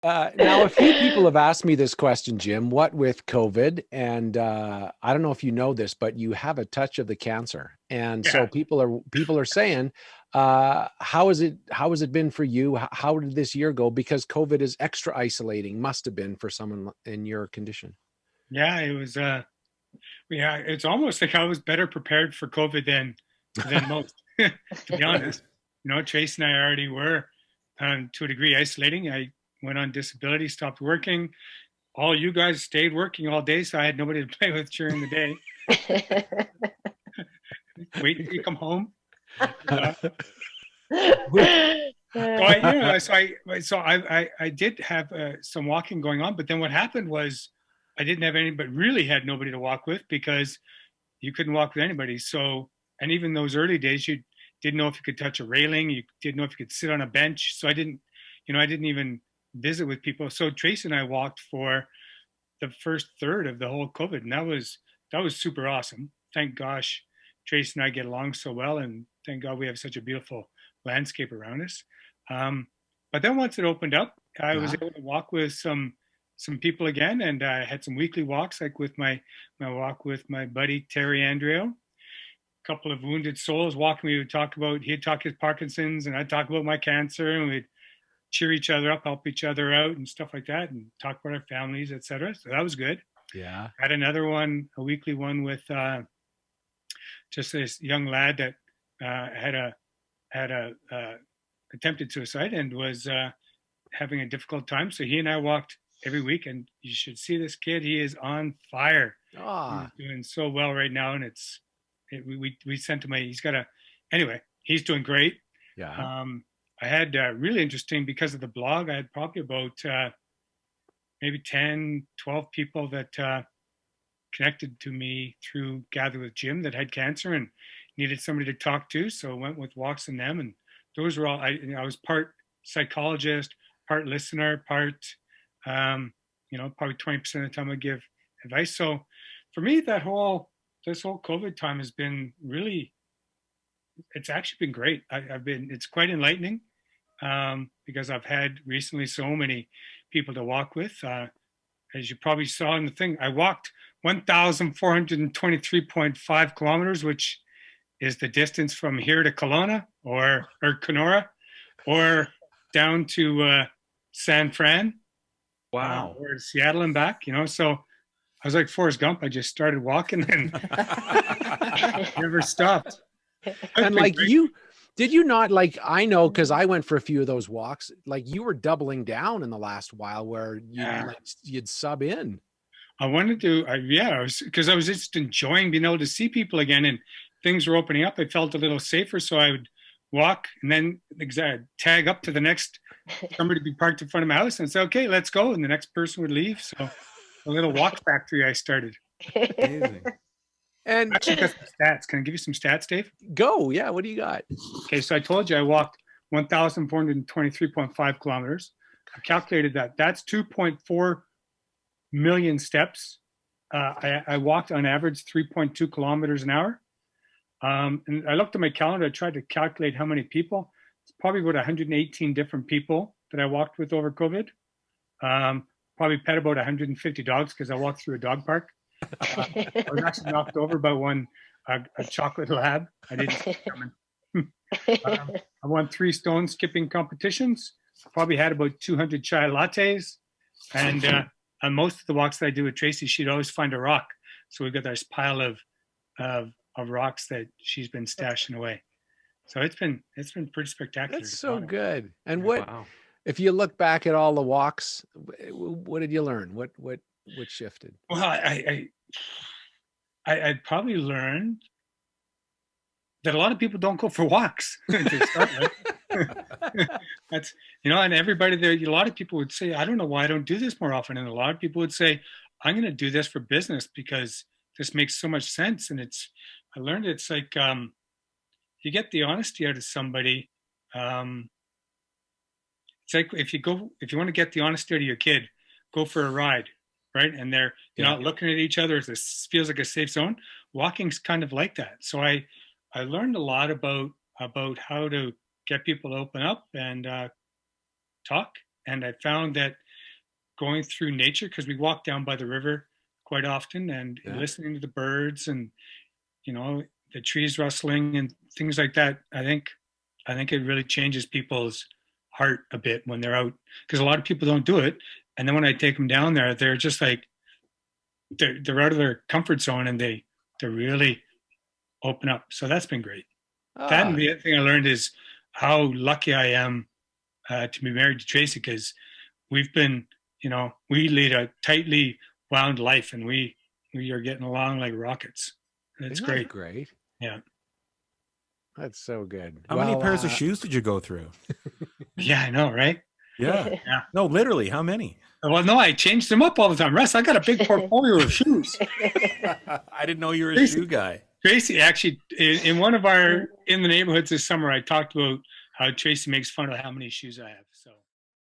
Now, a few people have asked me this question, Jim. What with COVID? And I don't know if you know this, but you have a touch of the cancer, and so Yeah. people are saying, how is it? How has it been for you? How did this year go? Because COVID is extra isolating. Must have been for someone in your condition. Yeah, it was yeah, it's almost like I was better prepared for COVID than most, to be honest. Trace and I already were to a degree isolating. I went on disability, stopped working. All you guys stayed working all day, so I had nobody to play with during the day. Wait till you come home. Uh, so I did have some walking going on, but then what happened was I didn't have any, but really had nobody to walk with because you couldn't walk with anybody. So, and even those early days, you didn't know if you could touch a railing, you didn't know if you could sit on a bench. So I didn't even visit with people. So Tracy and I walked for the first third of the whole COVID, and that was super awesome. Thank gosh, Tracy and I get along so well, and thank God we have such a beautiful landscape around us. Um, but then once it opened up, I was Yeah. able to walk with some people again, and I had some weekly walks, like with my walk with my buddy Terry Andreo. A couple of wounded souls walking. We would talk about he'd talk his Parkinson's, and I'd talk about my cancer, and we'd cheer each other up, help each other out, and stuff like that, and talk about our families, etc. So that was good. Yeah. Had another one, a weekly one with just this young lad that had a attempted suicide and was having a difficult time. So he and I walked every week, and you should see this kid. He is on fire. He's Ah, doing so well right now, and we sent him a. He's got a. Anyway, he's doing great. yeah. Um, I had really interesting because of the blog. I had probably about maybe 10, 12 people that connected to me through Gather with Jim that had cancer and needed somebody to talk to. So I went with walks and them, and those were all. I was part psychologist, part listener, part probably 20% of the time I give advice. So for me, this whole COVID time has been really. It's actually been great. I've been. It's quite enlightening because I've had recently so many people to walk with. As you probably saw in the thing, I walked 1,423.5 kilometers, which is the distance from here to Kelowna or Kenora, or down to San Fran Wow. or Seattle and back. So I was like Forrest Gump. I just started walking and never stopped. It's And been like great. did you not like, I know because I went for a few of those walks, like you were doubling down in the last while where Yeah. you'd sub in. I wanted to, because I was just enjoying being able to see people again and things were opening up. I felt a little safer, so I would walk and then tag up to the next somebody to be parked in front of my house and say, "Okay, let's go," and the next person would leave. So a little walk factory I started. Amazing. And Actually, got some stats. Can I give you some stats, Dave? go, yeah, what do you got? Okay, so I told you I walked 1,423.5 kilometers. I calculated that. That's 2.4 million steps. I walked on average 3.2 kilometers an hour. And I looked at my calendar. I tried to calculate how many people. It's probably about 118 different people that I walked with over COVID. Probably pet about 150 dogs because I walked through a dog park. I was actually knocked over by one a chocolate lab. I didn't see it coming. I won 3 stone skipping competitions. Probably had about 200 chai lattes. And on most of the walks that I do with Tracy, she'd always find a rock. So we've got this pile of rocks that she's been stashing away. So it's been pretty spectacular. That's To be so honest. good. And Yeah. what, Wow. if you look back at all the walks, what did you learn? What shifted? Well, I probably learned that a lot of people don't go for walks to start with. That's and everybody there. A lot of people would say, "I don't know why I don't do this more often," and a lot of people would say, "I'm going to do this for business because this makes so much sense." And I learned it's like you get the honesty out of somebody. Um, it's like if you want to get the honesty out of your kid, go for a ride, right? And you're Yeah. not looking at each other. This feels like a safe zone. Walking's kind of like that. So I learned a lot about how to get people to open up and talk. And I found that going through nature, because we walk down by the river quite often, and Yeah. listening to the birds and, you know, the trees rustling and things like that. I think it really changes people's heart a bit when they're out, because a lot of people don't do it. And then when I take them down there, they're just like, they're out of their comfort zone, and they're really open up. So that's been great. That, and the other thing I learned is how lucky I am to be married to Tracy, because we've been, you know, we lead a tightly wound life, and we are getting along like rockets. It's Isn't great. that great? Yeah. That's so good. How many pairs of shoes did you go through? Yeah, I know, right? Yeah. Yeah. No, literally, how many? Well, no, I changed them up all the time. Russ, I got a big portfolio of shoes. I didn't know you were a shoe guy. Tracy, actually, in one of our In the Neighborhoods this summer, I talked about how Tracy makes fun of how many shoes I have.